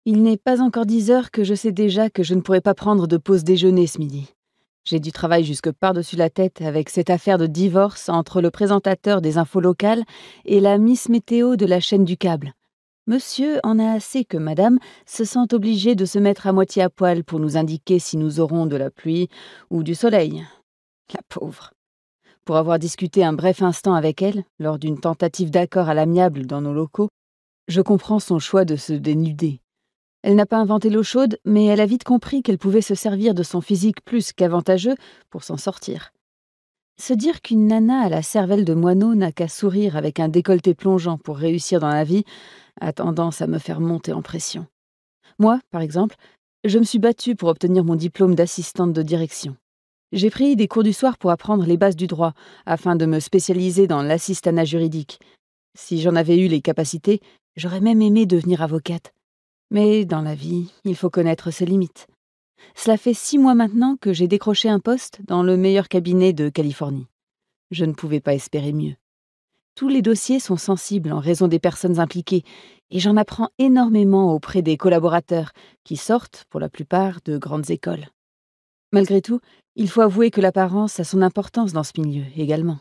Il n'est pas encore 10 heures que je sais déjà que je ne pourrai pas prendre de pause déjeuner ce midi. J'ai du travail jusque par-dessus la tête avec cette affaire de divorce entre le présentateur des infos locales et la Miss Météo de la chaîne du câble. Monsieur en a assez que madame se sente obligée de se mettre à moitié à poil pour nous indiquer si nous aurons de la pluie ou du soleil. La pauvre. Pour avoir discuté un bref instant avec elle, lors d'une tentative d'accord à l'amiable dans nos locaux, je comprends son choix de se dénuder. Elle n'a pas inventé l'eau chaude, mais elle a vite compris qu'elle pouvait se servir de son physique plus qu'avantageux pour s'en sortir. Se dire qu'une nana à la cervelle de moineau n'a qu'à sourire avec un décolleté plongeant pour réussir dans la vie a tendance à me faire monter en pression. Moi, par exemple, je me suis battue pour obtenir mon diplôme d'assistante de direction. J'ai pris des cours du soir pour apprendre les bases du droit, afin de me spécialiser dans l'assistanat juridique. Si j'en avais eu les capacités, j'aurais même aimé devenir avocate. Mais dans la vie, il faut connaître ses limites. Cela fait 6 mois maintenant que j'ai décroché un poste dans le meilleur cabinet de Californie. Je ne pouvais pas espérer mieux. Tous les dossiers sont sensibles en raison des personnes impliquées, et j'en apprends énormément auprès des collaborateurs, qui sortent, pour la plupart, de grandes écoles. Malgré tout, il faut avouer que l'apparence a son importance dans ce milieu également.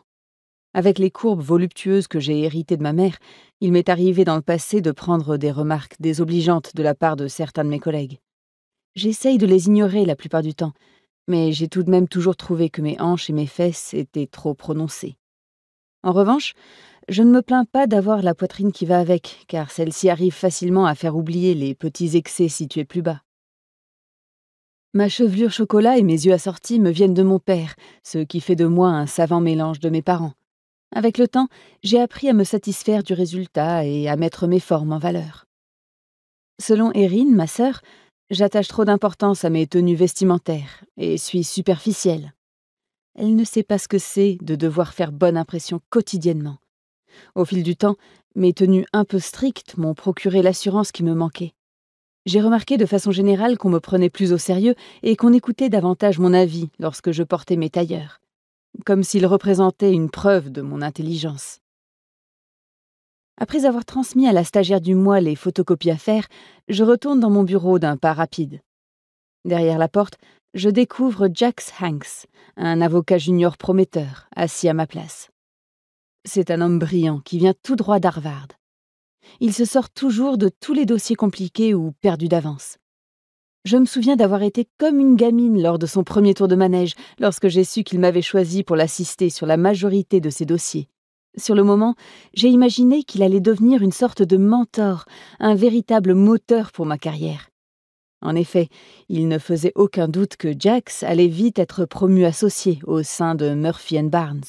Avec les courbes voluptueuses que j'ai héritées de ma mère, il m'est arrivé dans le passé de prendre des remarques désobligeantes de la part de certains de mes collègues. J'essaye de les ignorer la plupart du temps, mais j'ai tout de même toujours trouvé que mes hanches et mes fesses étaient trop prononcées. En revanche, je ne me plains pas d'avoir la poitrine qui va avec, car celle-ci arrive facilement à faire oublier les petits excès situés plus bas. Ma chevelure chocolat et mes yeux assortis me viennent de mon père, ce qui fait de moi un savant mélange de mes parents. Avec le temps, j'ai appris à me satisfaire du résultat et à mettre mes formes en valeur. Selon Erin, ma sœur, j'attache trop d'importance à mes tenues vestimentaires et suis superficielle. Elle ne sait pas ce que c'est de devoir faire bonne impression quotidiennement. Au fil du temps, mes tenues un peu strictes m'ont procuré l'assurance qui me manquait. J'ai remarqué de façon générale qu'on me prenait plus au sérieux et qu'on écoutait davantage mon avis lorsque je portais mes tailleurs, comme s'ils représentaient une preuve de mon intelligence. Après avoir transmis à la stagiaire du mois les photocopies à faire, je retourne dans mon bureau d'un pas rapide. Derrière la porte, je découvre Jax Hanks, un avocat junior prometteur, assis à ma place. C'est un homme brillant qui vient tout droit d'Harvard. Il se sort toujours de tous les dossiers compliqués ou perdus d'avance. Je me souviens d'avoir été comme une gamine lors de son premier tour de manège, lorsque j'ai su qu'il m'avait choisi pour l'assister sur la majorité de ses dossiers. Sur le moment, j'ai imaginé qu'il allait devenir une sorte de mentor, un véritable moteur pour ma carrière. En effet, il ne faisait aucun doute que Jax allait vite être promu associé au sein de Murphy & Barnes.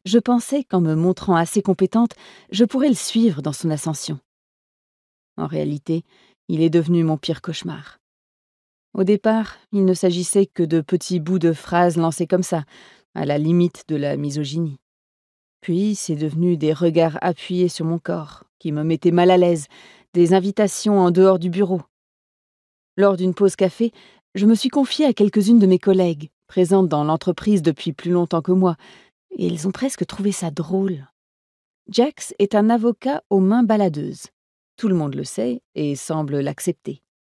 Je pensais qu'en me montrant assez compétente, je pourrais le suivre dans son ascension. En réalité, il est devenu mon pire cauchemar. Au départ, il ne s'agissait que de petits bouts de phrases lancés comme ça, à la limite de la misogynie. Puis, c'est devenu des regards appuyés sur mon corps, qui me mettaient mal à l'aise, des invitations en dehors du bureau. Lors d'une pause café, je me suis confiée à quelques-unes de mes collègues, présentes dans l'entreprise depuis plus longtemps que moi, et elles ont presque trouvé ça drôle. Jax est un avocat aux mains baladeuses. Tout le monde le sait et semble l'accepter.